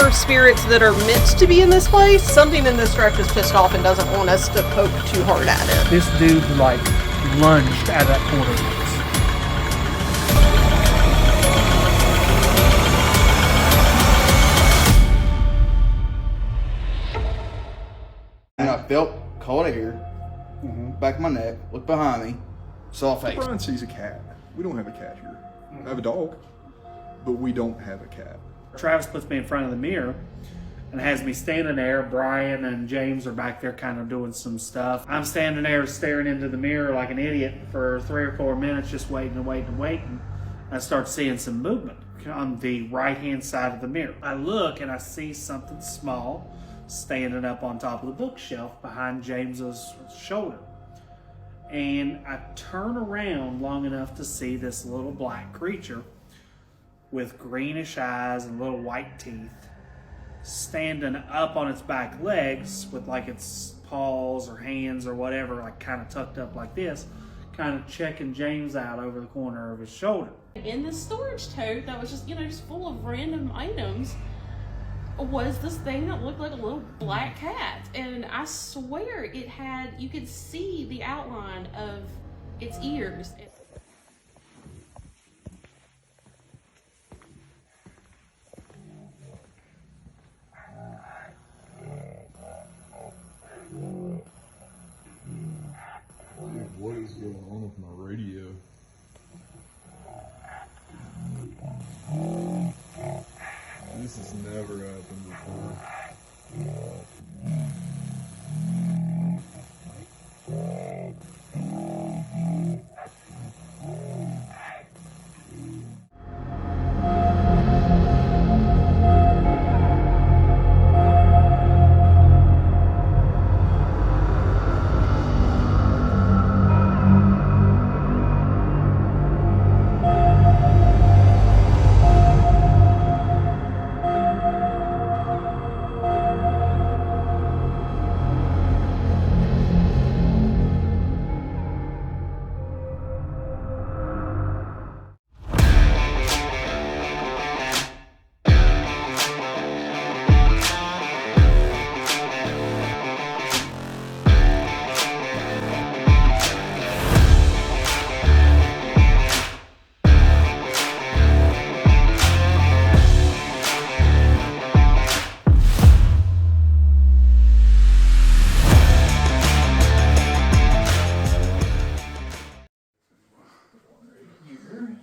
are spirits that are meant to be in this place. Something in this direction is pissed off and doesn't want us to poke too hard at it. This dude like lunged out of that corner. And I felt caught air, back of my neck, looked behind me, saw a face. Brian sees a cat. We don't have a cat here. I have a dog, but we don't have a cat. Travis puts me in front of the mirror and has me standing there. Brian and James are back there kind of doing some stuff. I'm standing there staring into the mirror like an idiot for 3 or 4 minutes, just waiting and waiting and waiting. I start seeing some movement on the right-hand side of the mirror. I look and I see something small standing up on top of the bookshelf behind James's shoulder. And I turn around long enough to see this little black creature with greenish eyes and little white teeth standing up on its back legs with like its paws or hands or whatever, like kind of tucked up like this, kind of checking James out over the corner of his shoulder. In this storage tote that was just, just full of random items was this thing that looked like a little black cat. And I swear it had, you could see the outline of its ears. What is going on with my radio? This has never happened before.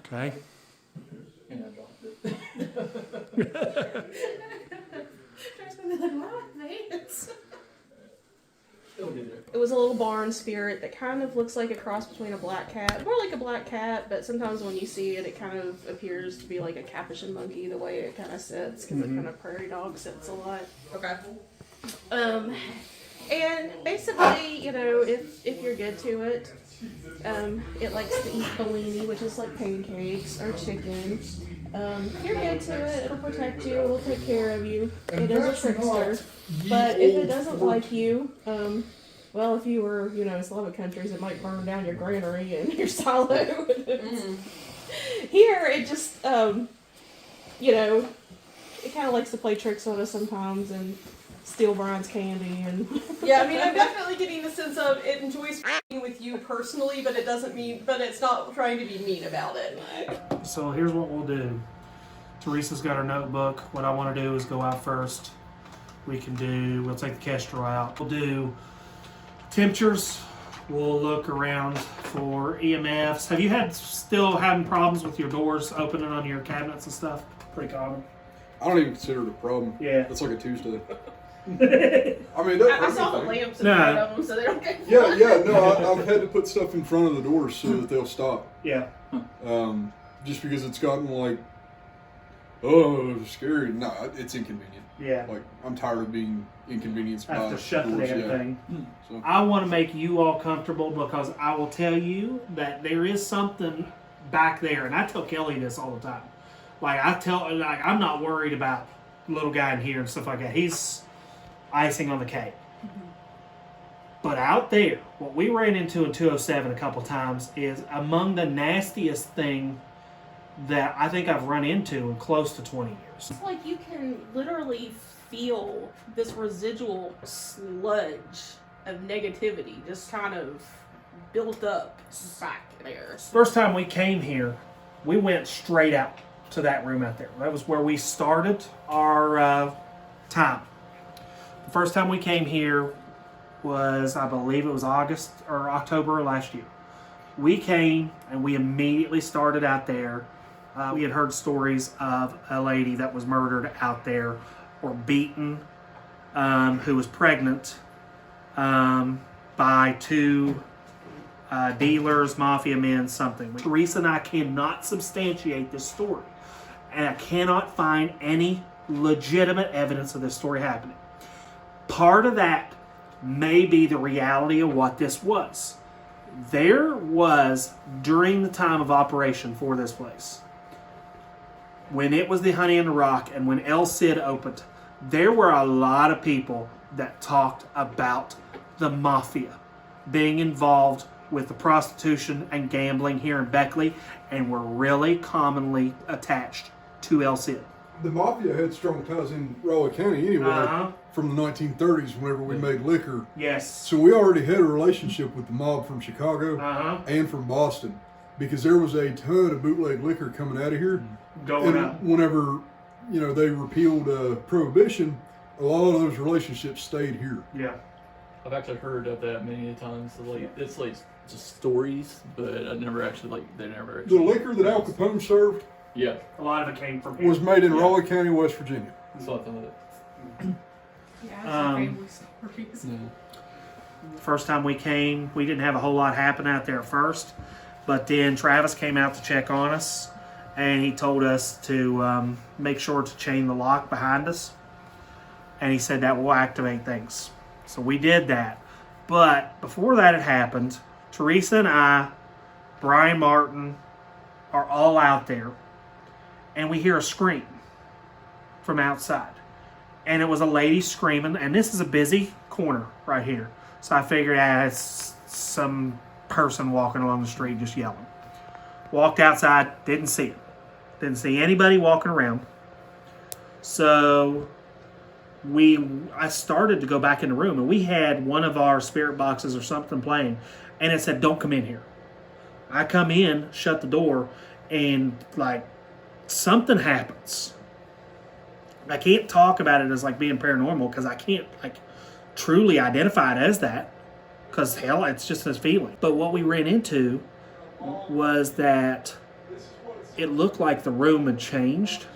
Okay. It was a little barn spirit that kind of looks like a cross between a black cat, more like a black cat, but sometimes when you see it, it kind of appears to be like a capuchin monkey, the way it kind of sits, because it kind of prairie dog sits a lot. Okay. And basically, if you're good to it, it likes to eat bellini, which is like pancakes or chicken. If you're good to it, it'll protect you, it'll take care of you. It is a trickster. But if it doesn't like you, well, if you were, Slavic countries, it might burn down your granary and your silo. Here, it just, it kind of likes to play tricks on us sometimes and steal Brian's candy. And yeah, I mean, I'm definitely getting the sense of it enjoys f***ing with you personally, but it's not trying to be mean about it. So here's what we'll do. Theresa's got her notebook. What I want to do is go out first. We'll take the Kestrel out. We'll do temperatures. We'll look around for EMFs. Have you still having problems with your doors opening on your cabinets and stuff? Pretty common. I don't even consider it a problem. Yeah. It's like a Tuesday. I saw the lamps in front of them, so they don't get. I've had to put stuff in front of the doors so that they'll stop. Yeah. Just because it's gotten like, oh, scary. No, it's inconvenient. Yeah. Like, I'm tired of being inconvenienced by Have to shut the doors. damn thing. So. I want to make you all comfortable because I will tell you that there is something back there, and I tell Kelly this all the time. I'm not worried about little guy in here and stuff like that. He's icing on the cake. But out there, what we ran into in 207 a couple times is among the nastiest thing that I think I've run into in close to 20 years. It's like you can literally feel this residual sludge of negativity just kind of built up back there. First time we came here, we went straight out to that room out there. That was where we started our time. The first time we came here was, I believe it was August or October last year. We came and we immediately started out there. We had heard stories of a lady that was murdered out there or beaten, who was pregnant, by two dealers, mafia men, something. Theresa and I cannot substantiate this story, and I cannot find any legitimate evidence of this story happening. Part of that may be the reality of what this was. There was, during the time of operation for this place, when it was the Honey in the Rock and when El Cid opened, there were a lot of people that talked about the mafia being involved with the prostitution and gambling here in Beckley, and were really commonly attached to El Cid. The mafia had strong ties in Raleigh County anyway, from the 1930s whenever we made liquor. Yes. So we already had a relationship with the mob from Chicago and from Boston, because there was a ton of bootleg liquor coming out of here. Going up. Whenever, they repealed Prohibition, a lot of those relationships stayed here. Yeah. I've actually heard of that many times. It's like just stories, but I never actually they never. Actually, The liquor that Al Capone served, yeah, A lot of it came from here. was made in Raleigh County, West Virginia. so I thought it. Yeah, family stories. First time we came, we didn't have a whole lot happen out there at first, but then Travis came out to check on us, and he told us to make sure to chain the lock behind us, and he said that will activate things. So we did that. But before that had happened, Theresa and I, Brian Martin, are all out there, and we hear a scream from outside. And it was a lady screaming, and this is a busy corner right here. So I figured it's some person walking along the street just yelling. Walked outside, didn't see it. Didn't see anybody walking around. So I started to go back in the room, and we had one of our spirit boxes or something playing, and it said, "Don't come in here." I come in, shut the door, and something happens. I can't talk about it as being paranormal, because I can't truly identify it as that, because hell, it's just this feeling. But what we ran into was that it looked like the room had changed,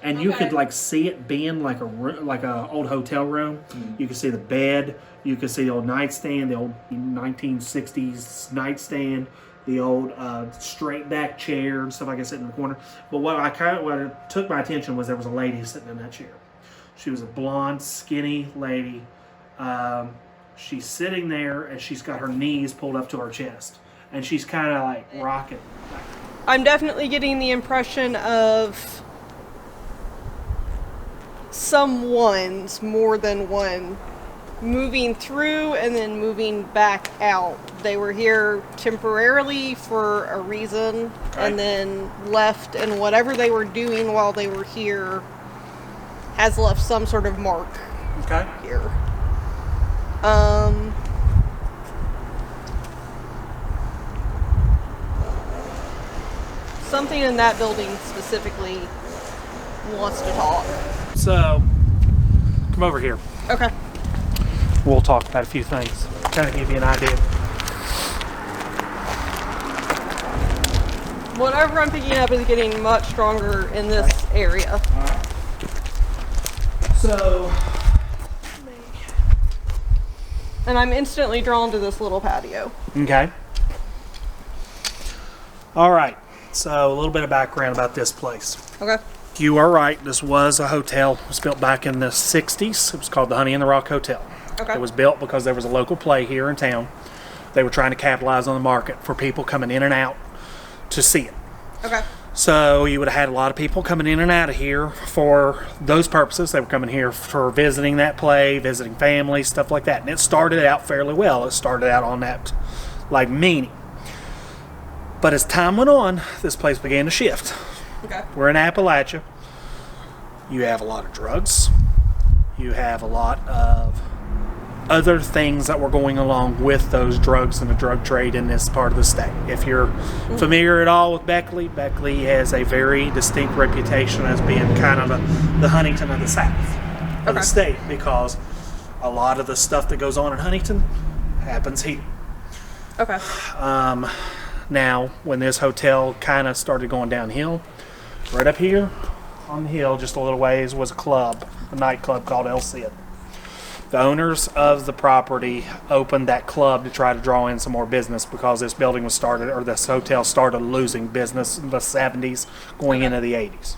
and you could see it being like a old hotel room. You could see the bed, you could see the old nightstand, the old 1960s nightstand, the old straight back chair and stuff like that sitting in the corner. But what took my attention was there was a lady sitting in that chair. She was a blonde, skinny lady. She's sitting there, and she's got her knees pulled up to her chest, and she's kind of rocking. I'm definitely getting the impression of someone's, more than one, moving through and then moving back out. They were here temporarily for a reason, and then left, and whatever they were doing while they were here has left some sort of mark here. Something in that building specifically wants to talk. So, come over here. Okay. We'll talk about a few things, kind of give you an idea. Whatever I'm picking up is getting much stronger in this area. So, And I'm instantly drawn to this little patio. okay. All right. So, a little bit of background about this place. Okay. You are right. This was a hotel. It was built back in the 60s. It was called the Honey in the Rock Hotel. Okay. It was built because there was a local play here in town. They were trying to capitalize on the market for people coming in and out to see it. Okay. So you would have had a lot of people coming in and out of here for those purposes. They were coming here for visiting that play, visiting families, stuff like that. And it started out fairly well. It started out on that meaning. But as time went on, this place began to shift. Okay. We're in Appalachia. You have a lot of drugs. You have a lot of other things that were going along with those drugs and the drug trade in this part of the state. If you're familiar at all with Beckley, Beckley has a very distinct reputation as being kind of the Huntington of the South of the state, because a lot of the stuff that goes on in Huntington happens here. Okay. Now, when this hotel kind of started going downhill, right up here on the hill, just a little ways, was a club, a nightclub called El Cid. The owners of the property opened that club to try to draw in some more business, because this building was started, or this hotel started losing business in the 70s, going into the 80s.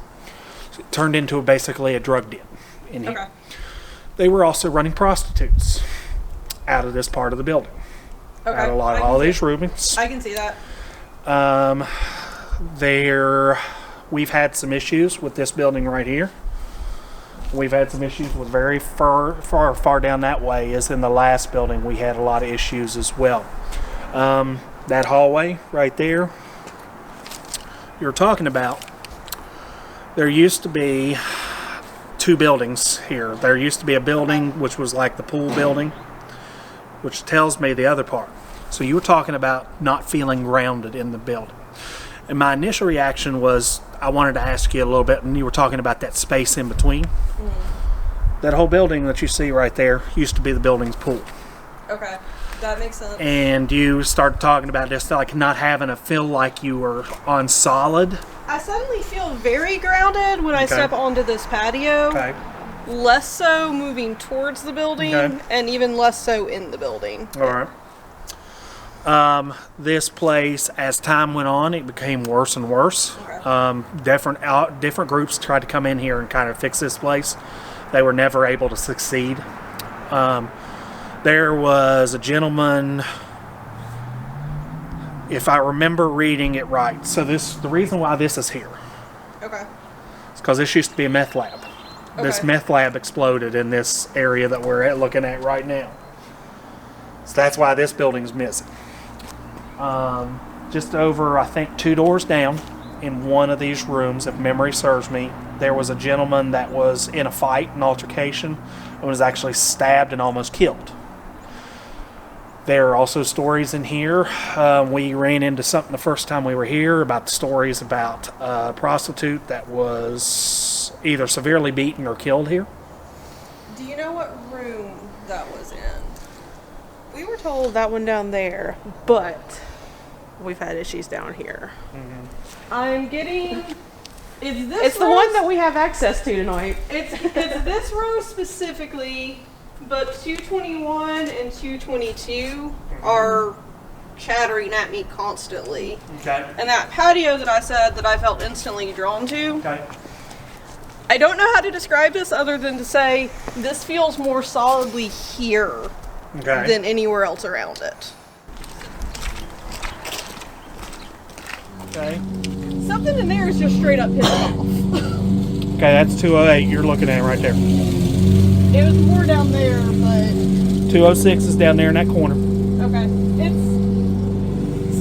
So it turned into basically a drug den in here. Okay. They were also running prostitutes out of this part of the building. Okay. Out of all these rooms. I can see that. We've had some issues with this building right here. We've had some issues with very far down that way, as in the last building we had a lot of issues as well. That hallway right there you're talking about, there used to be 2 buildings here. There used to be a building which was like the pool building, which tells me the other part. So you were talking about not feeling grounded in the building. And my initial reaction was, I wanted to ask you a little bit, and you were talking about that space in between. That whole building that you see right there used to be the building's pool. Okay. That makes sense. And you started talking about just like not having to feel like you were on solid. I suddenly feel very grounded when I step onto this patio. Okay. Less so moving towards the building, and even less so in the building. All right. This place, as time went on, it became worse and worse. Okay. Different groups tried to come in here and kind of fix this place. They were never able to succeed. There was a gentleman, if I remember reading it right. So the reason why this is here. Okay. It's because this used to be a meth lab. This meth lab exploded in this area that we're looking at right now. So that's why this building's missing. Just over, I think, 2 doors down in one of these rooms, if memory serves me, there was a gentleman that was in a fight, an altercation, and was actually stabbed and almost killed. There are also stories in here. We ran into something the first time we were here about the stories about a prostitute that was either severely beaten or killed here. Do you know what room that was in? We were told that one down there, but we've had issues down here. I'm getting... It's the one that we have access to tonight. It's this row specifically, but 221 and 222 are chattering at me constantly. Okay. And that patio that I said that I felt instantly drawn to, Okay. I don't know how to describe this other than to say this feels more solidly here than anywhere else around it. Okay. Something in there is just straight up pissed off. Okay, that's 208 you're looking at right there. It was more down there, but... 206 is down there in that corner. Okay.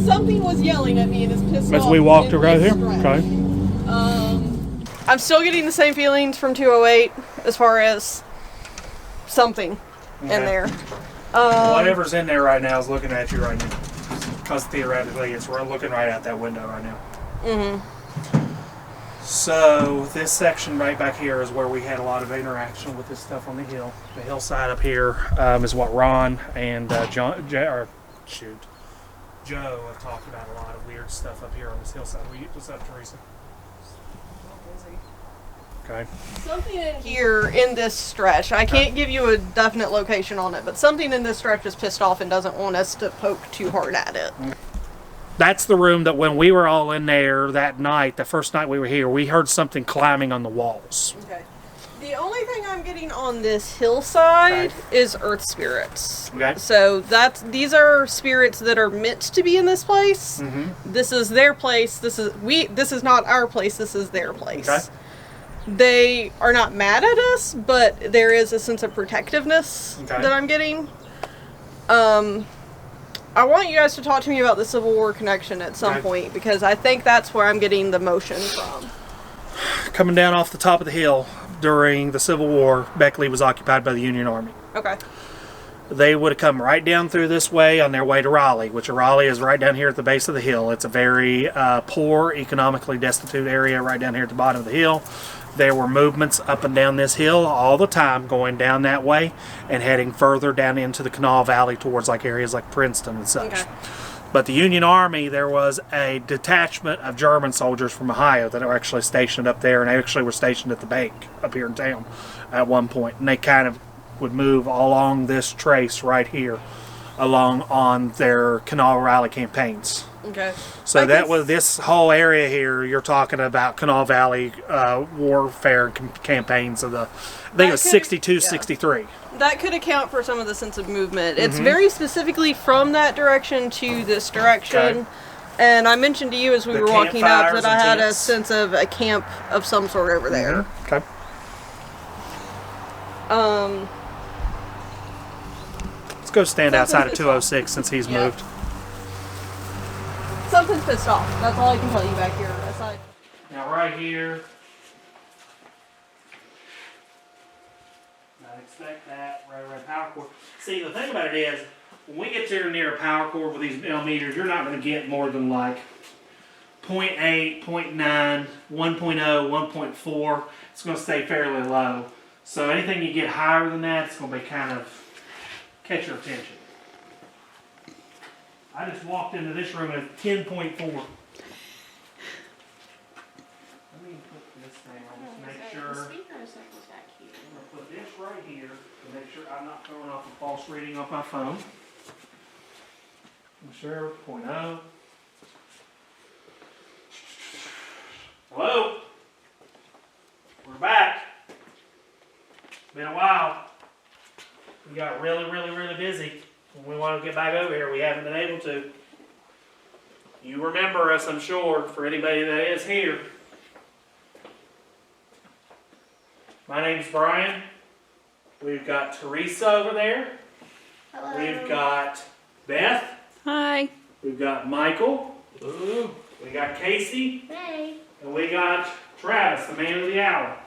Something was yelling at me and it's pissed off. As we walked right here? Stretch. Okay. I'm still getting the same feelings from 208 as far as something in there. Whatever's in there right now is looking at you right now. Because theoretically, it's looking right out that window right now. So this section right back here is where we had a lot of interaction with this stuff on the hill. The hillside up here is what Ron and Joe have talked about, a lot of weird stuff up here on this hillside. What's up, Theresa? Okay. Something in here in this stretch, I can't give you a definite location on it, but something in this stretch is pissed off and doesn't want us to poke too hard at it. That's the room that when we were all in there that night, the first night we were here, we heard something climbing on the walls. Okay. The only thing I'm getting on this hillside is earth spirits. Okay. So these are spirits that are meant to be in this place. This is their place. This is not our place. This is their place. Okay. They are not mad at us, but there is a sense of protectiveness that I'm getting. I want you guys to talk to me about the Civil War connection at some point, because I think that's where I'm getting the motion from. Coming down off the top of the hill during the Civil War, Beckley was occupied by the Union Army. Okay. They would have come right down through this way on their way to Raleigh, which Raleigh is right down here at the base of the hill. It's a very poor, economically destitute area right down here at the bottom of the hill. There were movements up and down this hill all the time, going down that way and heading further down into the Kanawha Valley towards like areas like Princeton and such. Okay. But the Union Army, there was a detachment of German soldiers from Ohio that were actually stationed up there, and they actually were stationed at the bank up here in town at one point. And they kind of would move along this trace right here, along on their Kanawha Valley campaigns. Okay. So that was this whole area here. You're talking about Kanawha Valley warfare campaigns of the, I think it was 62, 63. That could account for some of the sense of movement. It's very specifically from that direction to this direction. Okay. And I mentioned to you as we were walking up campfires that I had and a tents. sense of a camp of some sort over there. Okay. Let's go stand outside of 206 since he's moved. Something's pissed off. That's all I can tell you back here. Aside. Now right here, I expect that right around power cord. See, the thing about it is, when we get to near a power cord with these millimeters, you're not going to get more than like 0.8, 0.9, 1.0, 1.4. It's going to stay fairly low. So anything you get higher than that, it's going to be kind of catch your attention. I just walked into this room at 10.4. Let me put this thing on to make sure. The speaker is back here. I'm going to put this right here to make sure I'm not throwing off a false reading off my phone. I'm sure, 0.0. Hello? We're back. It's been a while. We got really busy. When we want to get back over here, we haven't been able to. You remember us, I'm sure, for anybody that is here. My name's Brian. We've got Theresa over there. Hello. We've got Beth. Hi. We've got Michael. Ooh. We got Casey. Hey. And we got Travis, the man of the hour.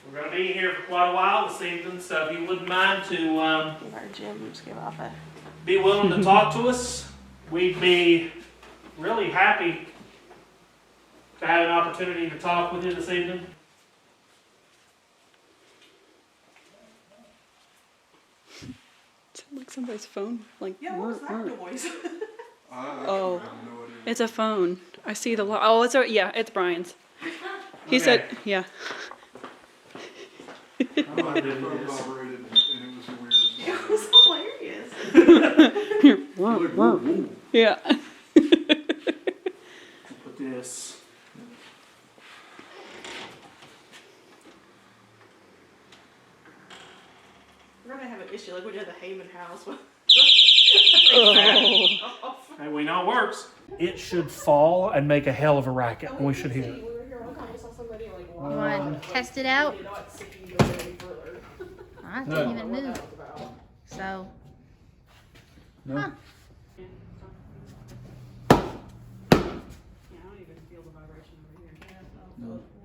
We're going to be here for quite a while this evening, so if you wouldn't mind to Give our gyms give off a. be willing to talk to us, we'd be really happy to have an opportunity to talk with you this evening. It's like somebody's phone. Like, Yeah, what was that noise? Oh, it's a phone. I see the. Oh, it's Brian's. He said, yeah. My phone vibrated and it was the weirdest thing. It was hilarious. Whoa, whoa. Yeah. Put this. We're gonna have an issue like we did at the Heyman house. Hey, we know it works. It should fall and make a hell of a racket. And we should hear it. We were here one time, we saw somebody like You want to test it out? I didn't even move. So, No. huh.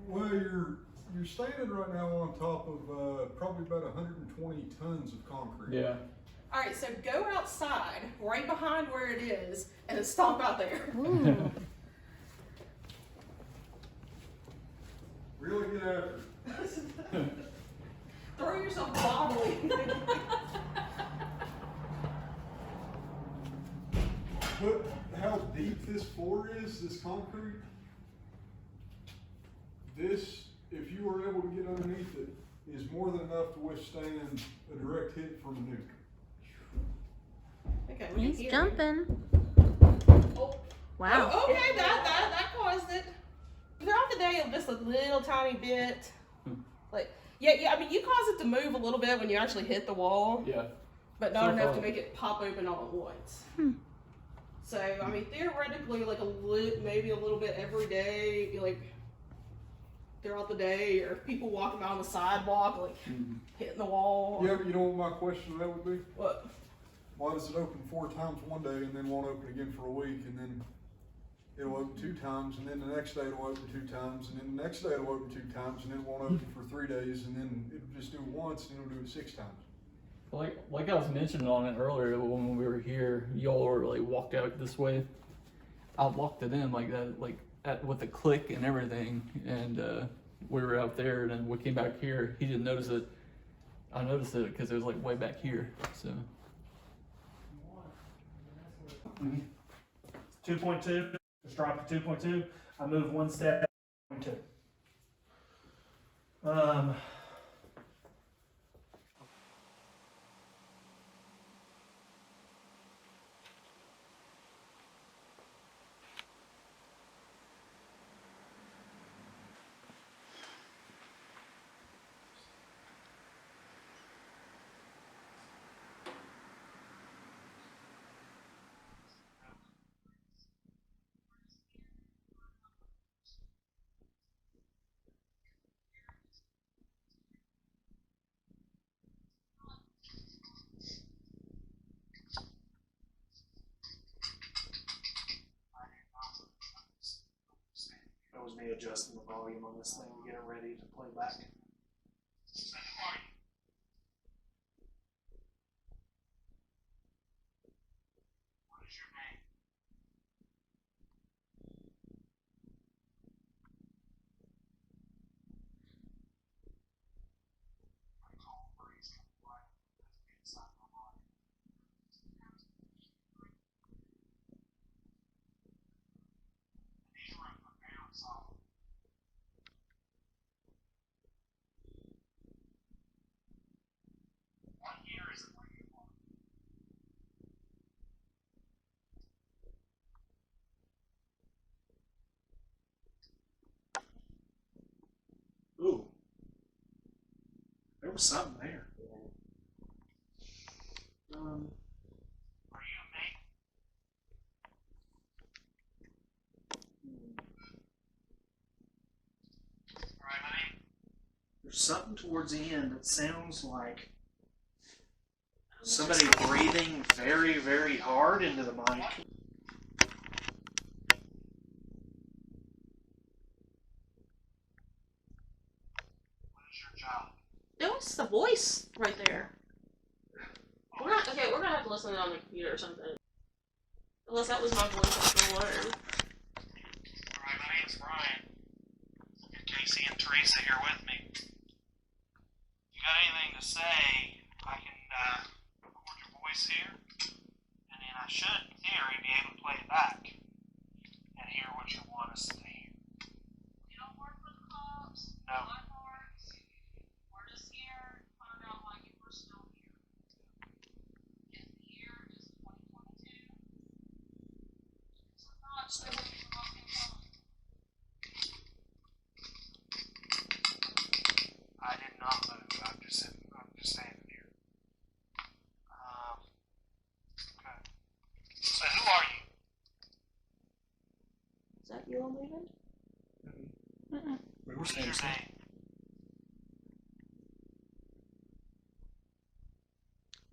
Well, you're standing right now on top of probably about 120 tons of concrete. Yeah. All right, so go outside, right behind where it is, and then stomp out there. Ooh. Really get after it. Throw yourself bodily. But how deep this floor is, this concrete, this, if you were able to get underneath it, is more than enough to withstand a direct hit from a nuke. Okay, we can He's hear jumping. Oh. Wow. Oh, okay, that caused it. Throughout the day, just a little tiny bit. Like, yeah. I mean, you cause it to move a little bit when you actually hit the wall, Yeah. but not So enough to far. make it pop open all at once. So, I mean, theoretically, like maybe a little bit every day, like throughout the day, or people walking by on the sidewalk, like hitting the wall. Yeah, but you know what my question to that would be? What? Why does it open 4 times one day and then won't open again for a week, and then it'll open 2 times, and then the next day it'll open 2 times, and then the next day it'll open 2 times, and then it won't open for 3 days, and then it'll just do it once, and it'll do it 6 times. Like I was mentioning on it earlier when we were here, y'all were like walked out this way. I walked it in like that, like with a click and everything, and we were out there, and then we came back here. He didn't notice it. I noticed it because it was like way back here. So. 2.2. Just drop to 2.2. I move 1 step. 2. That was me adjusting the volume on this thing to get it ready to play back. What is your name? I call breeze coming right inside my body. These rooms are fairly solid. What year is it where you are? Ooh. There was something there. Are you a mate? Alright, honey. There's something towards the end that sounds like somebody breathing very, very hard into the mic. What is your job? It was the voice right there. We're gonna have to listen to it on the computer or something. Unless that was my voice after the alarm. Alright, my name's Brian. Got Casey and Theresa here with me. If you got anything to say, I can record your voice here, and then I should, in theory, be able to play it back and hear what you want us to hear. You don't work for the cops? No. We're just here to find out why you were still here. And the year is 2022. So not so much of a I did not move. I'm just standing here. Okay. So who are you? Is that you I'm leaving? We were standing. What's your name?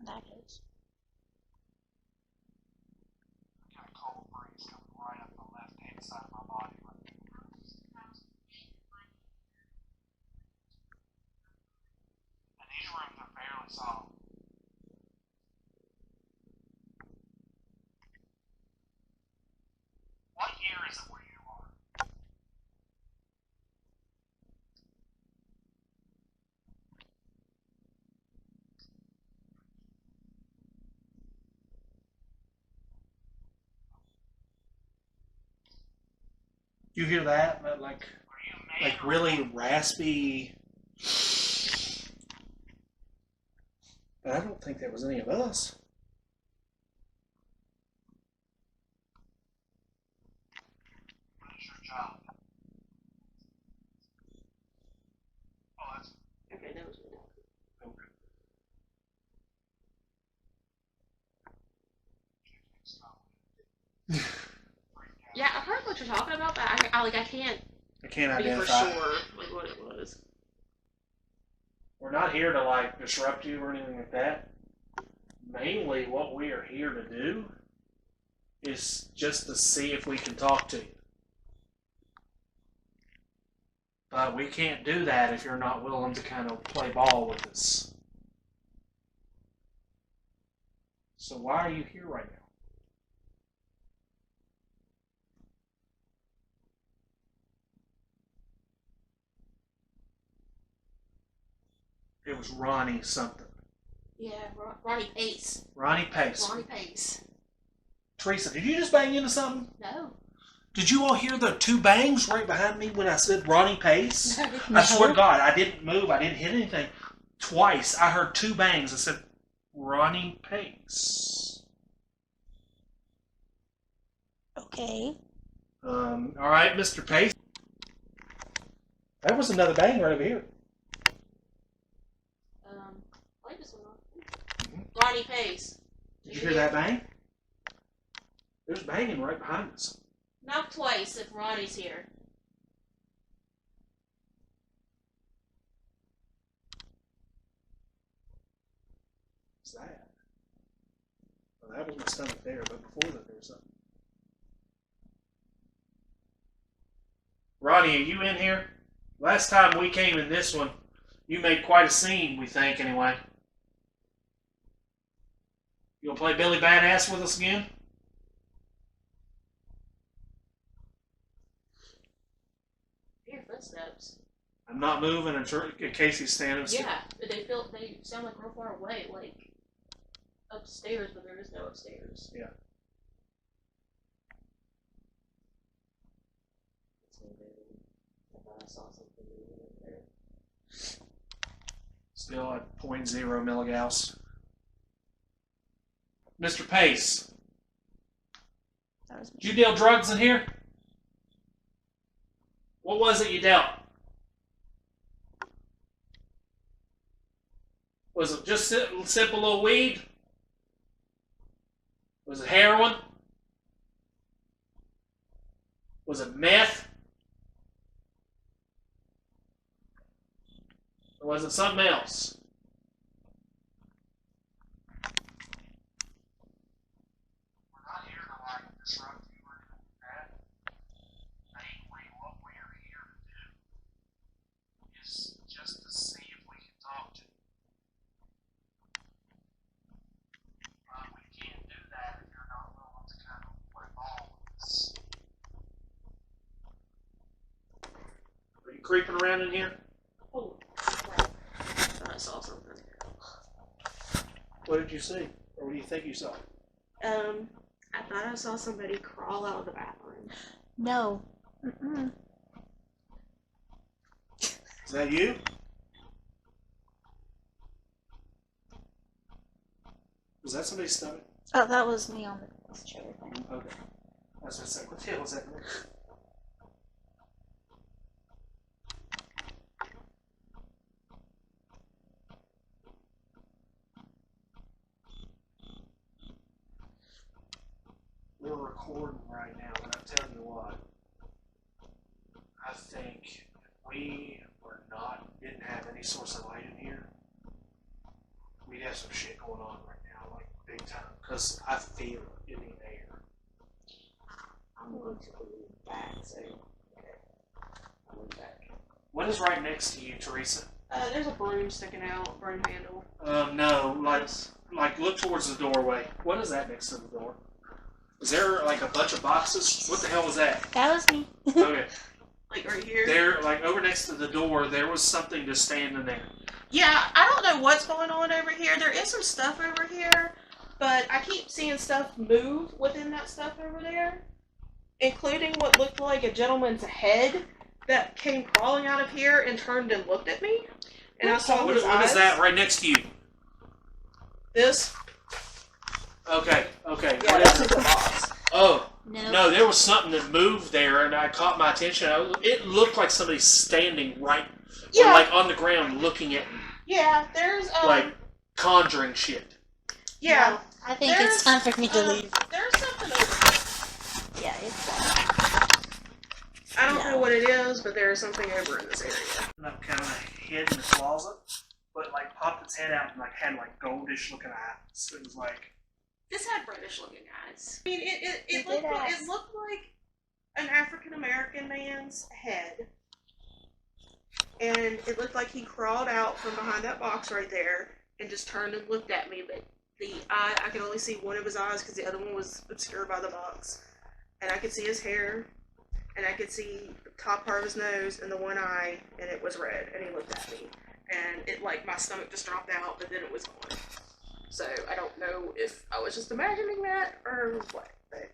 That is. I got a cold breeze coming right up the left-hand side of my body. And these rooms are fairly solid. What year is it where you are? You hear that? That like really raspy. I don't think there was any of us. What is your job? Oh, that's Okay, that was me. okay. Yeah, I've heard what you're talking about, but I can't I can't be for identify. sure like what it was. We're not here to like disrupt you or anything like that. Mainly what we are here to do is just to see if we can talk to you. But we can't do that if you're not willing to kind of play ball with us. So why are you here right now? It was Ronnie something. Yeah, Ronnie Pace. Ronnie Pace. Ronnie Pace. Teresa, did you just bang into something? No. Did you all hear the two bangs right behind me when I said Ronnie Pace? I swear to God, I didn't move. I didn't hit anything. Twice, I heard two bangs. I said, Ronnie Pace. Okay. All right, Mr. Pace. That was another bang right over here. Light just went off. Ronnie Pace. Did you hear that bang? There's banging right behind us. Knock twice if Ronnie's here. What's that? Well, that was my stomach there, but before that there was something. Ronnie, are you in here? Last time we came in this one, you made quite a scene, we think, anyway. You gonna play Billy Badass with us again? Hear footsteps. I'm not moving in case he's standing still. Yeah, but they sound like real far away, like upstairs, but there is no upstairs. Yeah. I thought I saw something moving in there. Still at 0.0 milligauss. Mr. Pace, That was me. did you deal drugs in here? What was it you dealt? Was it just simple little weed? Was it heroin? Was it meth? Or was it something else? We're not here to like disrupt you or anything like that. Mainly what we are here to do is just to see if we can talk to you. We can't do that if you're not willing to kind of play ball with us. Are you creeping around in here? Oh, crap. I thought I saw something. What did you see? Or what do you think you saw? I thought I saw somebody crawl out of the bathroom. No. Mm-mm. Is that you? Was that somebody's stomach? Oh, that was me on this chair thing. Okay. I was going to say, what the hell was that? We're recording right now, but I tell you what, I think if we didn't have any source of light in here, we'd have some shit going on right now, like big time, because I feel it in the air. I'm going to move back, so okay. I'll move back. What is right next to you, Teresa? There's a broom sticking out, broom handle. No, like look towards the doorway. What is that next to the door? Is there like a bunch of boxes? What the hell was that? That was me. Okay. Like right here? There, like over next to the door, there was something just standing there. Yeah, I don't know what's going on over here. There is some stuff over here, but I keep seeing stuff move within that stuff over there, including what looked like a gentleman's head that came crawling out of here and turned and looked at me. And I saw his eyes. What is that right next to you? This? Okay. Yeah, What that's is the it? box. Oh. No. No, there was something that moved there, and I caught my attention. It looked like somebody standing right, Yeah. or like on the ground looking at me, Yeah, there's like conjuring shit. yeah. No, I think it's time for me to leave. There's something over here. Yeah, it's I don't know what it is, but there is something over in this area. And I'm kind of hid in the closet, but like popped its head out and like had like goldish looking eyes. It was like This had reddish looking eyes. I mean, it looked like an African American man's head, and it looked like he crawled out from behind that box right there and just turned and looked at me. But the eye, I could only see one of his eyes because the other one was obscured by the box, and I could see his hair, and I could see the top part of his nose and the one eye, and it was red. And he looked at me, and it like my stomach just dropped out, but then it was gone. So I don't know if I was just imagining that or what, but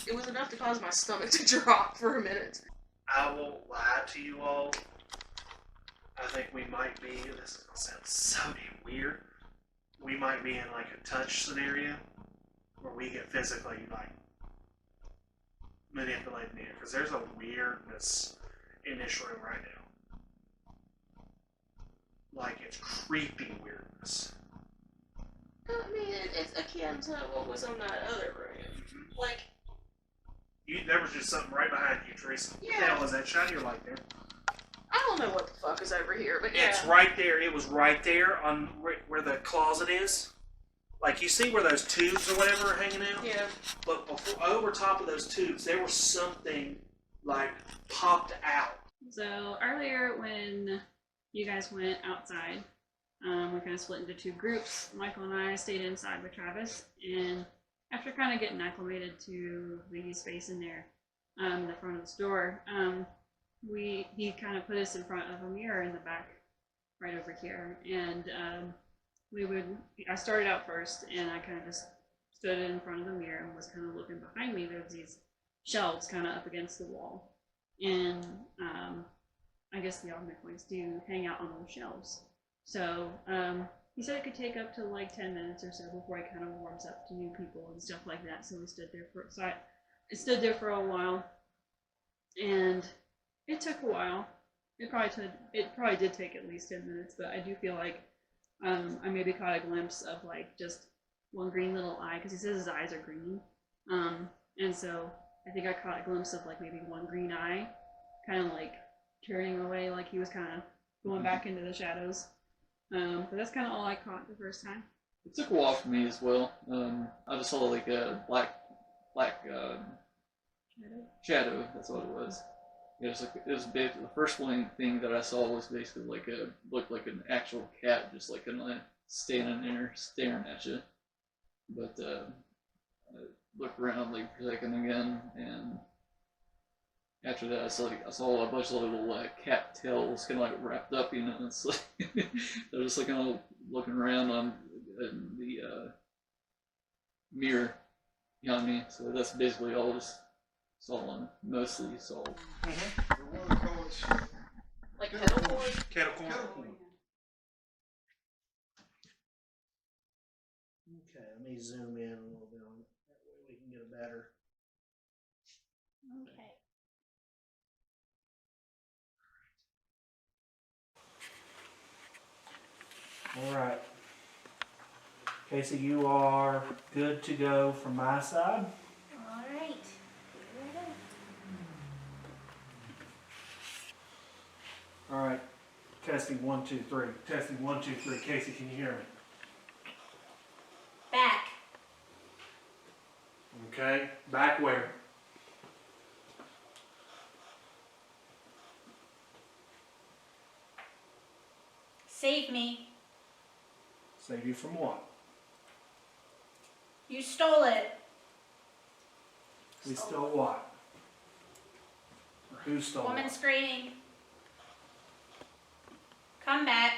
it was enough to cause my stomach to drop for a minute. I won't lie to you all. I think we might be, this is gonna sound so damn weird, we might be in like a touch scenario where we get physically like manipulated in, because there's a weirdness in this room right now. Like it's creepy weirdness. I mean, it's akin to what was on that other room. Like, There was just something right behind you, Theresa. What the hell was that? Shine your light there. I don't know what the fuck is over here, but yeah. It's right there. It was right there on where the closet is. Like, you see where those tubes or whatever are hanging out? Yeah. But before, over top of those tubes, there was something, like, popped out. So earlier when you guys went outside, we kind of split into two groups. Michael and I stayed inside with Travis, and after kind of getting acclimated to the space in there, in the front of the store, he kind of put us in front of a mirror in the back, right over here, and I started out first, and I kind of just stood in front of the mirror and was kind of looking behind me. There was these shelves kind of up against the wall, and I guess the Omnipoints do hang out on those shelves. So he said it could take up to like 10 minutes or so before it kind of warms up to new people and stuff like that. So we stood there I stood there for a while, and it took a while. It probably did take at least 10 minutes, but I do feel like I maybe caught a glimpse of like just one green little eye, because he says his eyes are green, and so I think I caught a glimpse of like maybe one green eye, kind of like turning away, like he was kind of going back into the shadows. But that's kind of all I caught the first time. It took a while for me as well. I just saw like a black shadow. That's what it was. It was big. The first thing that I saw was basically looked like an actual cat, just like kind of standing there staring at you. But I looked around like for a second again, and after that I saw a bunch of little cat tails kind of like wrapped up, you know. It's like they're just like kind of looking around in the mirror behind me. So that's basically all I mostly saw. Like kettle corn? Kettle corn. Okay, let me zoom in a little bit on it. That way we can get a better. Okay. All right. Casey, you are good to go from my side. All right. All right. Testing 1, 2, 3. Testing 1, 2, 3. Casey, can you hear me? Back. Okay. Back where? Save me. Save you from what? You stole it. We stole what? Or who stole Woman what? screaming. Come back.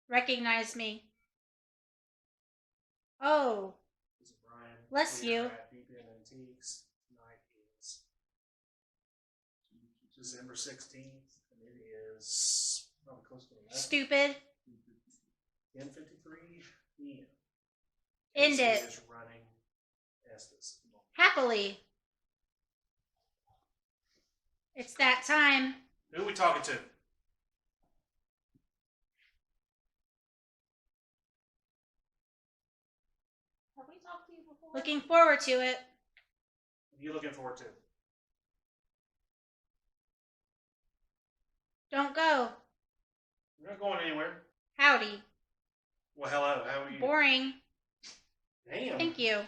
Recognize me. Oh. This is Brian. Bless We are you. at Deep End Antiques. Tonight is December 16th, and it is probably close to 11. Stupid. 10:53 p.m. End Casey it. is running Estes. Happily. It's that time. Who are we talking to? Have we talked to you before? Looking forward to it. What are you looking forward to? Don't go. We're not going anywhere. Howdy. Well, hello. How are you? Boring. Damn. Thank you.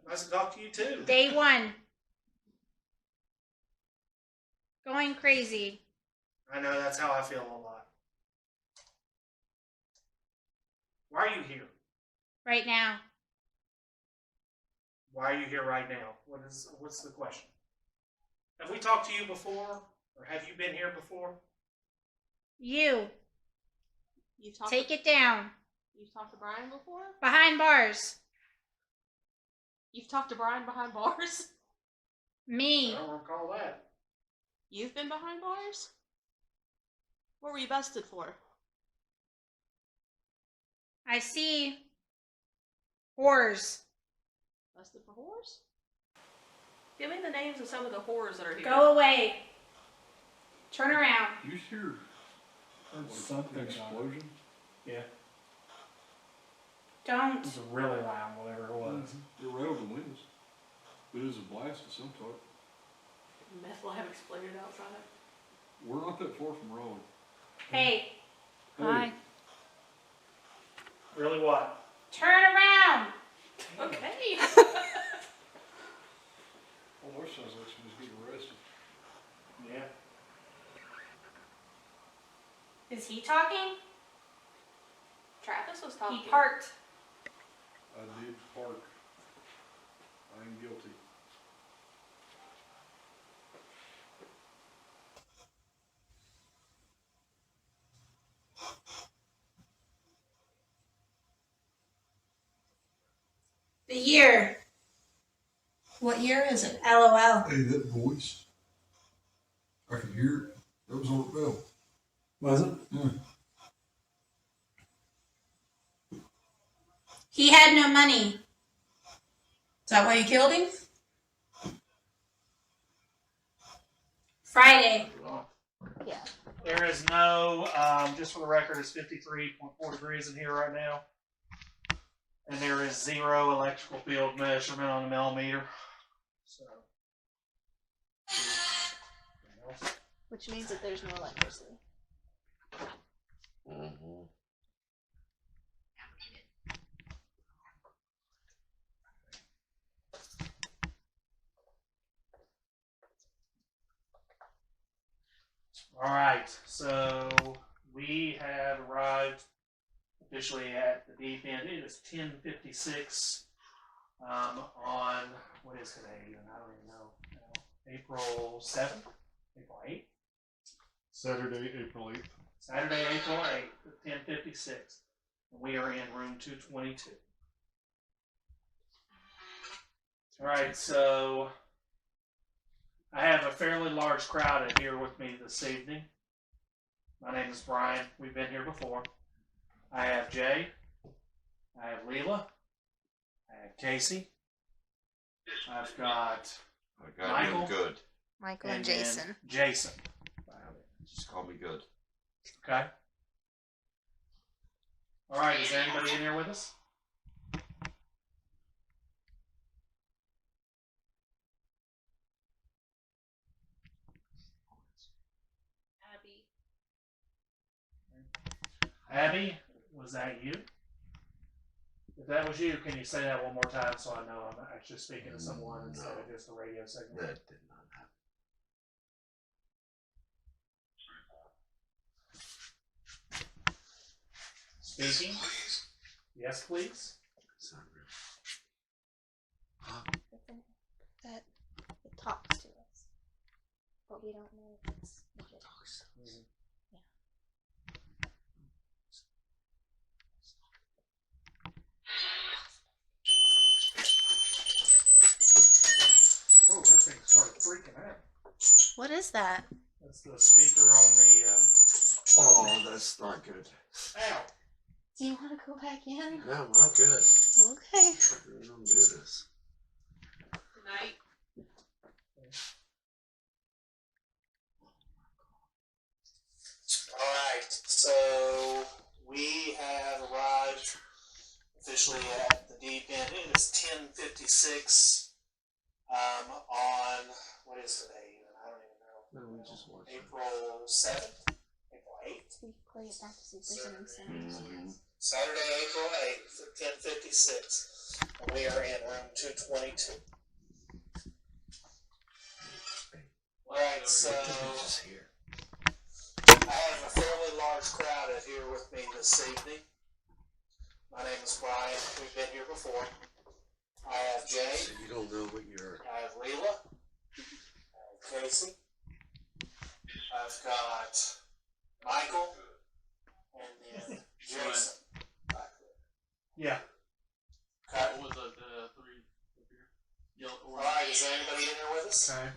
Nice to talk to you too. Day 1. Going crazy. I know that's how I feel a lot. Why are you here? Right now. Why are you here right now? What's the question? Have we talked to you before? Or have you been here before? You. You've talked Take it down. You've talked to Brian before? Behind bars. You've talked to Brian behind bars? Me. I don't recall that. You've been behind bars? What were you busted for? I see whores. Busted for whores? Give me the names of some of the whores that are here. Go away. Turn around. You sure? Something Explosion? Yeah. Don't. It was really loud, whatever it was. It rattled the windows. But it was a blast of some sort. Meth lab exploded outside. We're not that far from Raleigh. Hey. Hey, Really what? Turn around. Okay. almost sounds like somebody's getting arrested. Yeah. Is he talking? Travis was talking. He parked. I did park. I am guilty. The year. What year is it? LOL. Hey, that voice. I can hear it. That was Art Bell. Was it? Yeah. He had no money. Is that why you killed him? Friday. Yeah. There is no, just for the record, it's 53.4 degrees in here right now. And there is 0 electrical field measurement on the millimeter. So. Which means that there's no electricity. All right, so we have arrived officially at the deep end. It is 10:56 on, what is today even? I don't even know. April 7th? April 8th? Saturday, April 8th. Saturday, April 8th, 10:56. And we are in room 222. All right, so I have a fairly large crowd here with me this evening. My name is Brian. We've been here before. I have Jay. I have Leela. I have Casey. I've got Michael. Good. Michael and then Jason. Just call me good. Okay. All right. Is there anybody in here with us? Abby, was that you? If that was you, can you say that one more time so I know I'm actually speaking to someone instead of just a radio signal? That did not happen. Speaking? Yes, please. That it talks to us, but we don't know if it's legit. Oh, that thing started freaking out. What is that? That's the speaker on the. Oh, that's not good. Ow! Do you want to go back in? No, I'm not good. Okay. We don't do this. Good night. Alright, so we have arrived officially at the deep end. it is 10:56 on, what is today even? I don't even know. No, we just watched it. April 7th? April 8th? We play it back to see if there's any sound. Saturday, April 8th at 10:56. And we are in room 222. Alright, so I have a fairly large crowd out here with me this evening. My name is Brian. We've been here before. I have Jay. So you don't know what you're. I have Leela. I have Casey. I've got Michael. And then Jason. Yeah. Okay. What was the three up here? Yellow, orange. Alright, is there anybody in there with us? Okay.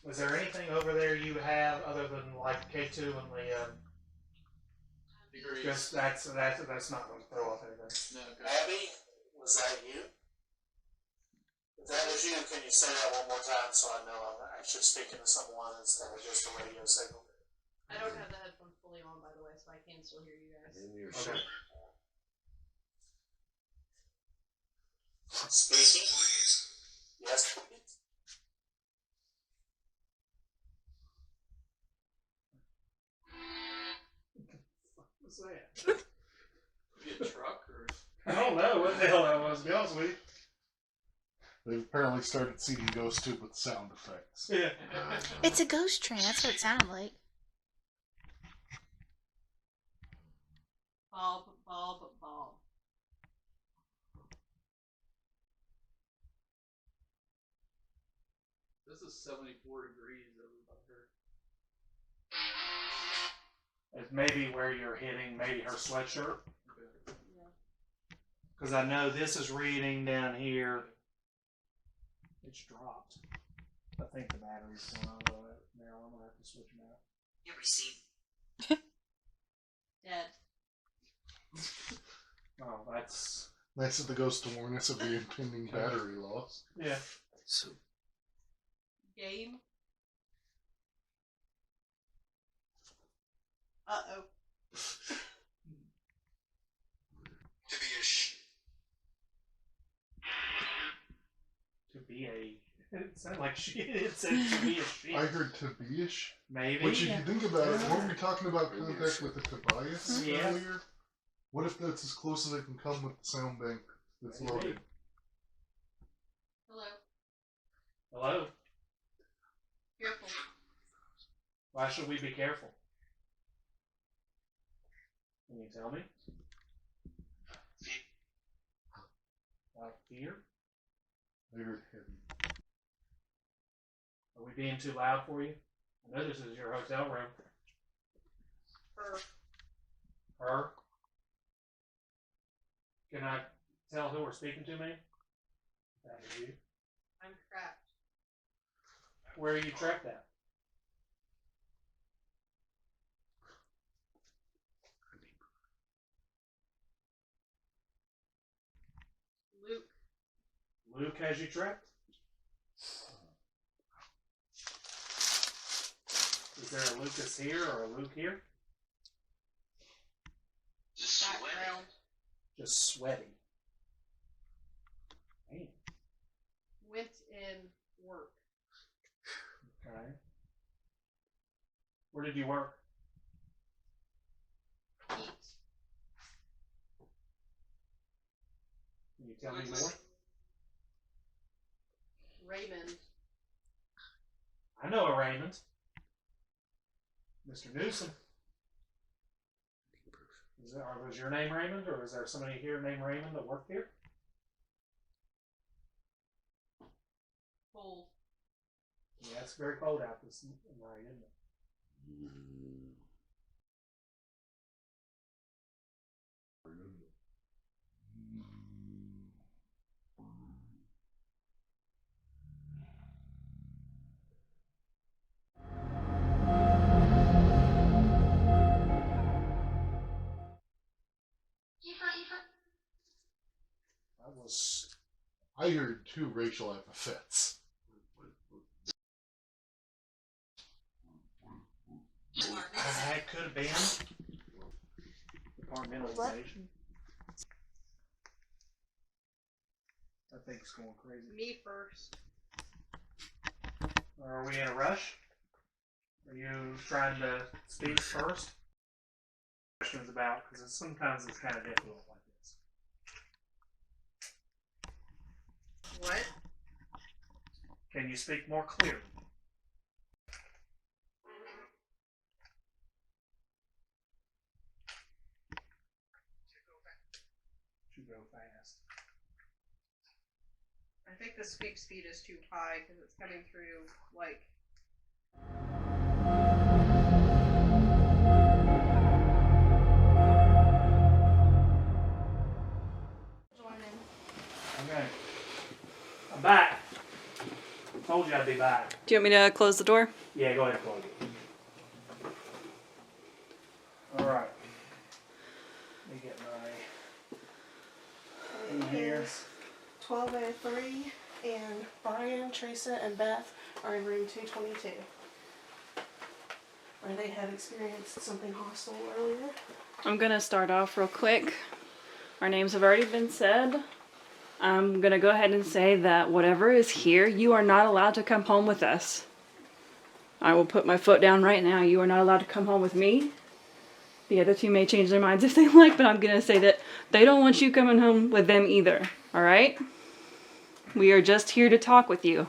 Was there anything over there you have other than like K2 and the Degrees. just that's not going to throw off anything. No, okay. Abby, was that you? If that was you, can you say that one more time so I know I'm actually speaking to someone instead of just a radio signal? I don't have the headphones fully on, by the way, so I can still hear you guys. In your Okay. shirt. Speaking? Yes, please. What's that? Be a truck or? I don't know what the hell that was, to be honest with you. They've apparently started seeding GhostTube with sound effects. Yeah. It's a ghost train. That's what it sounded like. Bob, Bob, Bob. This is 74 degrees over here. It's maybe where you're hitting maybe her sweatshirt. Okay. Because I know this is reading down here. It's dropped. I think the battery's going on now. I'm going to have to switch them out. You receive. Dead. Oh, that's... Nice of the ghost to warn us of the impending battery loss. Yeah. So Game. Uh-oh. to be a To be a... It sounded like she... It said to be a she. I heard Tobias. Maybe. Which, if you think about it, weren't we talking about contact with the Tobias Yeah. earlier? What if that's as close as I can come with the sound bank that's Maybe. loaded? Hello. Hello? Careful. Why should we be careful? Can you tell me? Like here? I heard him. Are we being too loud for you? I know this is your hotel room. Her. Her? Can I tell who we're speaking to, me? That is you. I'm trapped. Where are you trapped at? Luke. Luke has you trapped? Is there a Lucas here or a Luke here? just sweating. Background. Just sweaty. Man. Went in work. Okay. Where did you work? Eat. Can you tell me more? Raymond. I know a Raymond. Mr. Newsom. Was your name Raymond, or is there somebody here named Raymond that worked here? Cold. Yeah, it's very cold out this night, isn't it? That was... I heard two racial epithets. That could have been. Compartmentalization. That thing's going crazy. Me first. Are we in a rush? Are you trying to speak first? Questions about, because sometimes it's kind of difficult like this. What? Can you speak more clearly? Should go fast. I think the sweep speed is too high because it's coming through like. Okay. I'm back. Told you I'd be back. Do you want me to close the door? Yeah, go ahead and close it. Alright. Let me get my in here. 1203, and Brian, Theresa, and Beth are in room 222. Where they had experienced something hostile earlier. I'm gonna start off real quick. Our names have already been said. I'm gonna go ahead and say that whatever is here, you are not allowed to come home with us. I will put my foot down right now. You are not allowed to come home with me. The other two may change their minds if they like, but I'm gonna say that they don't want you coming home with them either. All right? We are just here to talk with you.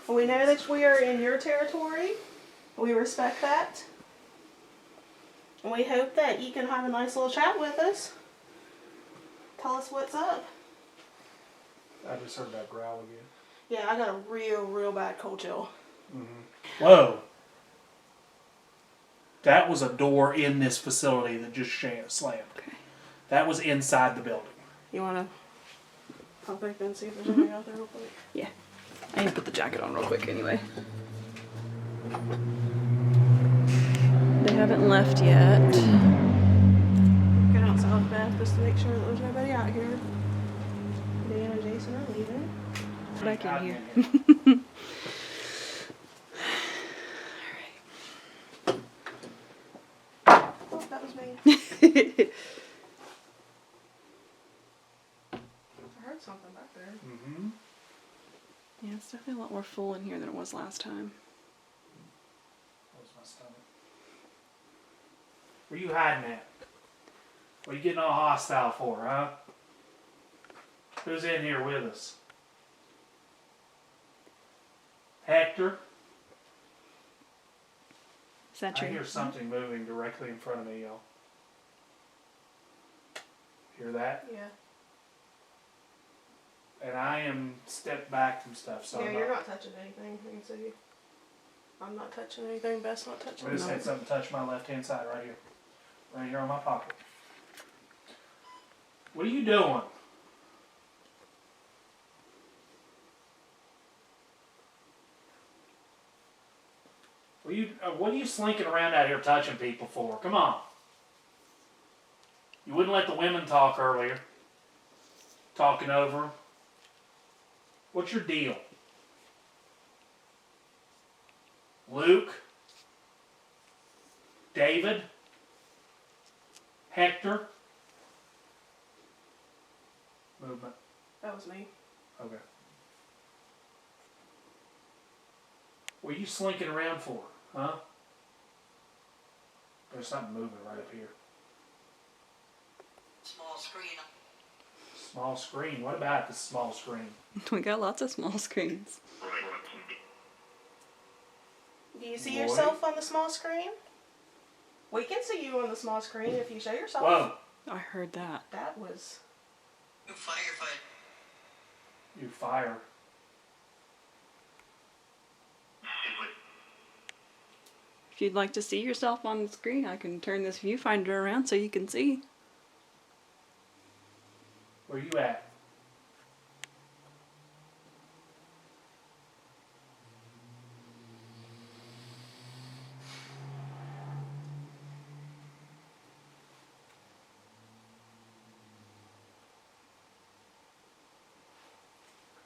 We know that we are in your territory. We respect that. And we hope that you can have a nice little chat with us. Tell us what's up. I just heard that growl again. Yeah, I got a real bad cold chill. Mm-hmm. Whoa. That was a door in this facility that just slammed. Okay. That was inside the building. You want to pop back and see if there's anything out there real quick? Yeah. I need to put the jacket on real quick anyway. They haven't left yet. Get outside with Beth just to make sure that there's nobody out here. Dan and Jason are leaving. Back in here. Oh, that was me. I heard something back there. Mm-hmm. Yeah, it's definitely a lot more full in here than it was last time. That was my stomach. Where you hiding at? What are you getting all hostile for, huh? Who's in here with us? Hector? Is that I true? hear something moving directly in front of me, y'all. Hear that? Yeah. And I am stepped back from stuff, so Yeah, I'm you're not touching anything. You can see. I'm not touching anything. Beth's not touching I just had anything. something touch my left-hand side right here. Right here on my pocket. What are you doing? What are you slinking around out here touching people for? Come on. You wouldn't let the women talk earlier. Talking over them. What's your deal? Luke? David? Hector? Movement. That was me. Okay. What are you slinking around for, huh? There's something moving right up here. Small screen. Small screen? What about the small screen? We got lots of small screens. Do you see Boy. yourself on the small screen? We can see you on the small screen if you show yourself. Whoa! I heard that. That was... You firefight. You fire. If you'd like to see yourself on the screen, I can turn this viewfinder around so you can see. Where you at?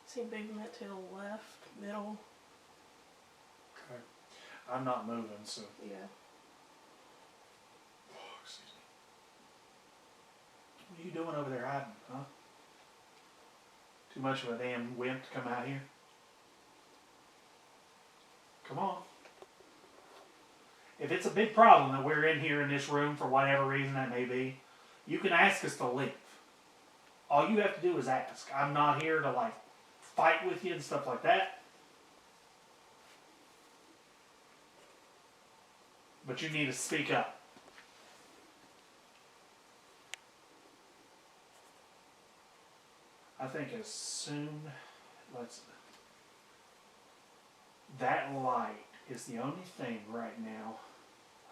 See movement to the left, middle. Okay. I'm not moving, so. Yeah. Oh, excuse me. you doing over there hiding, huh? Too much of a damn wimp to come out here? Come on. If it's a big problem that we're in here in this room for whatever reason that may be, you can ask us to leave. All you have to do is ask. I'm not here to like fight with you and stuff like that. But you need to speak up. I think as soon, that light is the only thing right now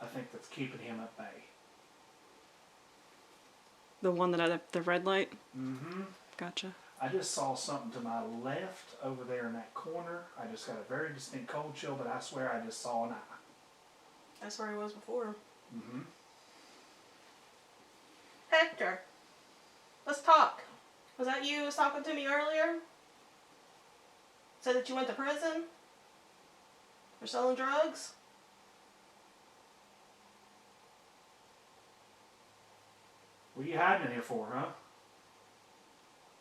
I think that's keeping him at bay. The one that had the red light? Mm-hmm. Gotcha. I just saw something to my left over there in that corner. I just got a very distinct cold chill, but I swear I just saw an eye. That's where he was before. Mm-hmm. Hector, let's talk. Was that you who was talking to me earlier? Said that you went to prison? For selling drugs? What are you hiding in here for, huh?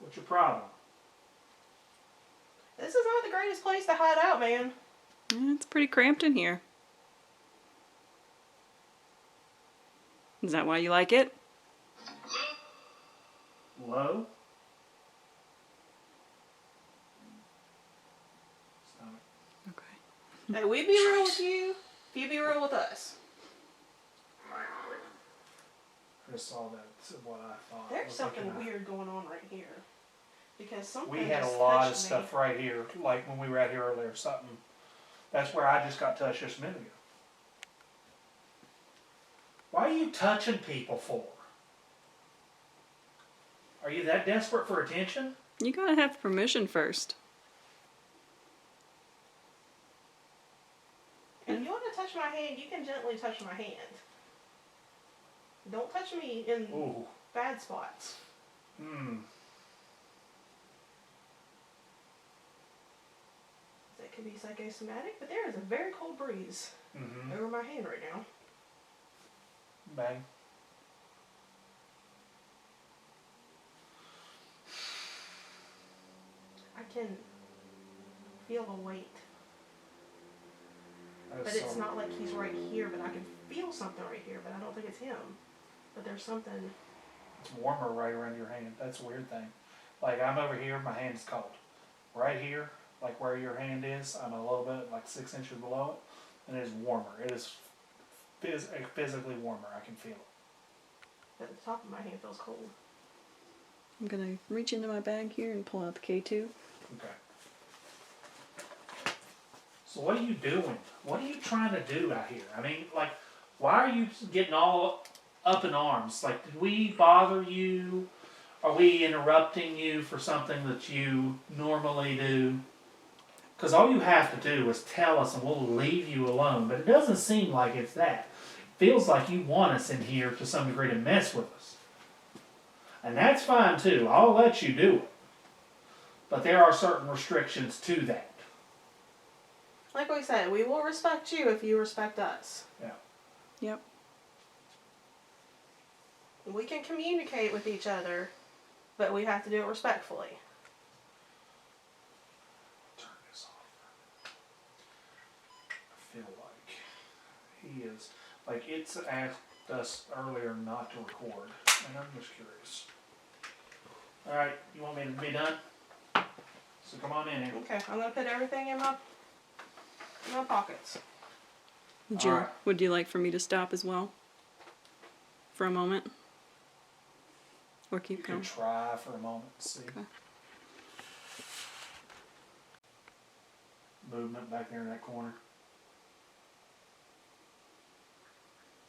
What's your problem? This is not the greatest place to hide out, man. It's pretty cramped in here. Is that why you like it? Low? Okay. Hey, we be real with you. You be real with us. I just saw that's what I thought. There's something weird going on right here. Because something We had a just lot of touched stuff me. right here, like when we were out here earlier, something. That's where I just got touched just a minute ago. Why are you touching people for? Are you that desperate for attention? You gotta have permission first. If you want to touch my hand, you can gently touch my hand. Don't touch me in Ooh. bad spots. That could be psychosomatic, but there is a very cold breeze over my hand right now. Bang. I can feel a weight. But it's not like he's right here, but I can feel something right here, but I don't think it's him. But there's something. It's warmer right around your hand. That's a weird thing. Like I'm over here, my hand's cold. Right here, like where your hand is, I'm a little bit, like 6 inches below it, and it is warmer. It is physically warmer. I can feel it. But the top of my hand feels cold. I'm gonna reach into my bag here and pull out the K2. Okay. So what are you doing? What are you trying to do out here? I mean, like, why are you getting all up in arms? Like, did we bother you? Are we interrupting you for something that you normally do? Because all you have to do is tell us and we'll leave you alone. But it doesn't seem like it's that. It feels like you want us in here to some degree to mess with us. And that's fine too. I'll let you do it. But there are certain restrictions to that. Like we said, we will respect you if you respect us. Yeah. Yep. We can communicate with each other, but we have to do it respectfully. Turn this off. I feel like he is, like it's asked us earlier not to record, and I'm just curious. Alright, you want me to be done? So come on in here. Okay, I'm going to put everything in my pockets. Alright. Would you like for me to stop as well? For a moment? Or keep You going? can try for a moment and see. Okay. Movement back there in that corner.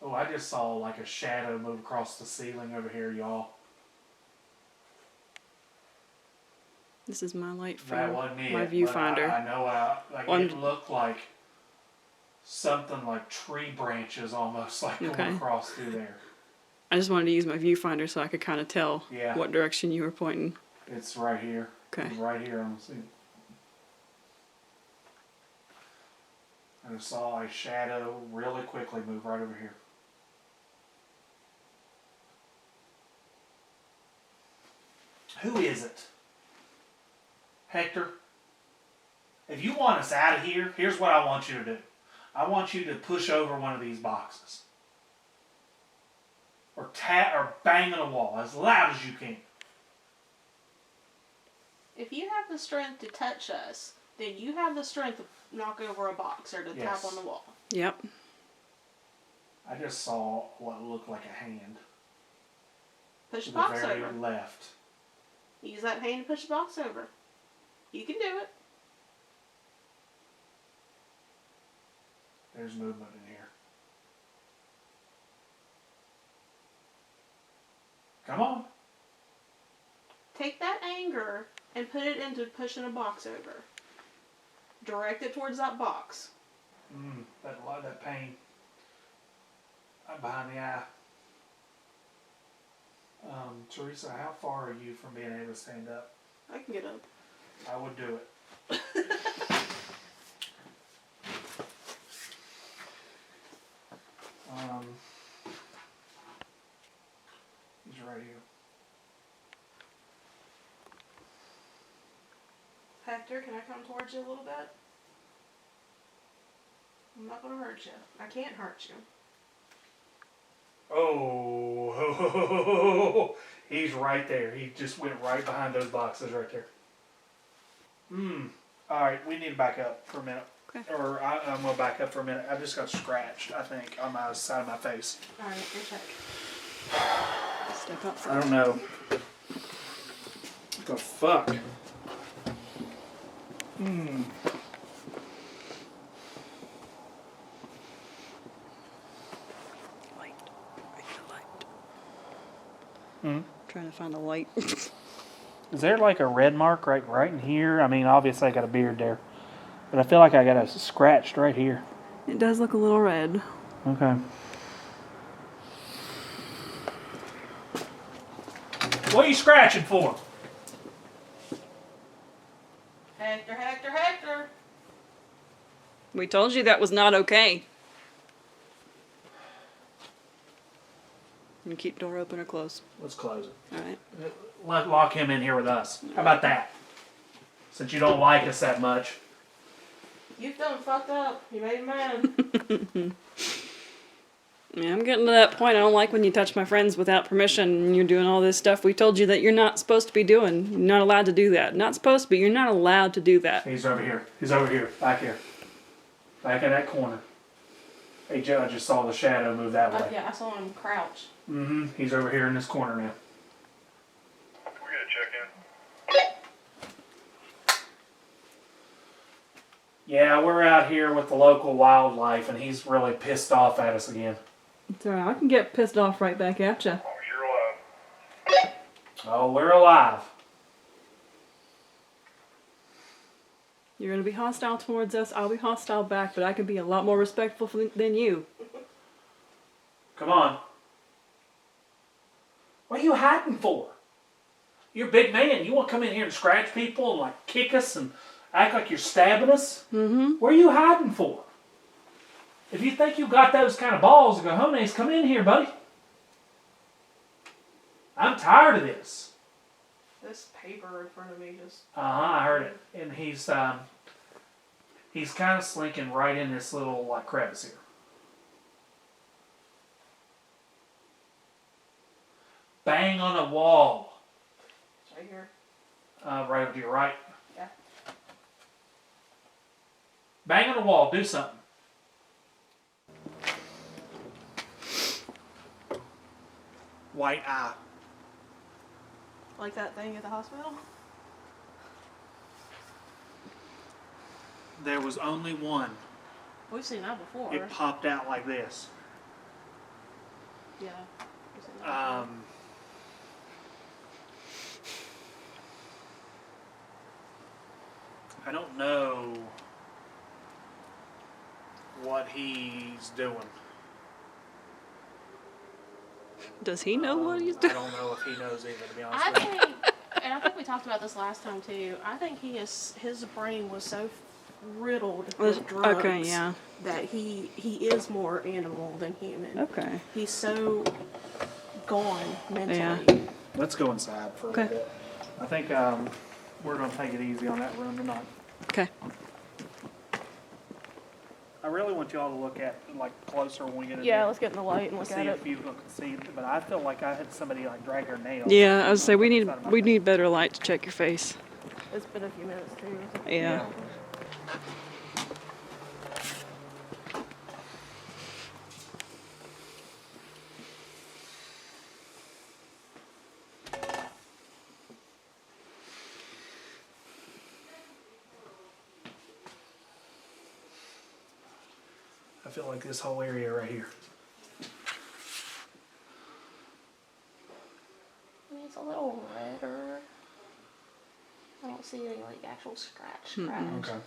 Oh, I just saw like a shadow move across the ceiling over here, y'all. This is my light That from wasn't it, my but viewfinder. I know like Well, it looked like something like tree branches almost like Okay. going across through there. I just wanted to use my viewfinder so I could kind of tell Yeah. what direction you were pointing. It's right here. Okay. It's right here on the scene. I just saw a shadow really quickly move right over here. Who is it? Hector? If you want us out of here, here's what I want you to do. I want you to push over one of these boxes. Or bang on a wall as loud as you can. If you have the strength to touch us, then you have the strength to knock over a box or to tap on the wall. Yep. I just saw what looked like a hand. Push To the box the very over. left. Use that hand to push the box over. You can do it. There's movement in here. Come on. Take that anger and put it into pushing a box over. Direct it towards that box. That pain. Right behind the eye. Theresa, how far are you from being able to stand up? I can get up. I would do it. He's right here. Hector, can I come towards you a little bit? I'm not going to hurt you. I can't hurt you. Oh, he's right there. He just went right behind those boxes right there. Alright, we need to back up for a minute. Okay. Or I'm going to back up for a minute. I just got scratched, I think, on my side of my face. Alright, go check. Step up. I don't know. What the fuck? Light. I get a light. Trying to find a light. Is there like a red mark right in here? I mean, obviously I got a beard there. But I feel like I got a scratched right here. It does look a little red. Okay. What are you scratching for? Hector, Hector, Hector! We told you that was not okay. You keep door open or closed. Let's close it. Alright. Lock him in here with us. How about that? Since you don't like us that much. You've done fucked up. You made a man. Yeah, I'm getting to that point. I don't like when you touch my friends without permission and you're doing all this stuff we told you that you're not supposed to be doing. You're not allowed to do that. Not supposed to be. You're not allowed to do that. He's over here. He's over here. Back here. Back in that corner. Hey, Joe, I just saw the shadow move that way. Yeah, I saw him crouch. He's over here in this corner now. We're gonna check in. Yeah, we're out here with the local wildlife, and he's really pissed off at us again. It's alright. I can get pissed off right back at you. Oh, you're alive. Oh, we're alive. You're going to be hostile towards us. I'll be hostile back, but I can be a lot more respectful than you. Come on. What are you hiding for? You're a big man. You want to come in here and scratch people and like kick us and act like you're stabbing us? What are you hiding for? If you think you got those kind of balls and cojones, come in here, buddy. I'm tired of this. This paper in front of me just... I heard it. And he's kind of slinking right in this little like crevice here. Bang on a wall. It's right here. Right over to your right. Yeah. Bang on the wall. Do something. White eye. Like that thing at the hospital? There was only one. We've seen that before. It popped out like this. Yeah. We've seen that before. I don't know what he's doing. Does he know what he's doing? I don't know if he knows either, to be honest I with you. think, and I think we talked about this last time too, I think his brain was so riddled with drugs Okay, yeah. that he is more animal than human. Okay. He's so gone mentally. Yeah. Let's go inside for a Okay. little bit. I think we're going to take it easy on that room tonight. Okay. I really want y'all to look at like closer when we get in Yeah, there. let's get in the light and look See at it. if you can see, but I feel like I had somebody like drag her nails. Yeah, I would say we need better light to check your face. It's been a few minutes too. Yeah. I feel like this whole area right here. I mean, it's a little redder. I don't see any like actual scratch. Okay.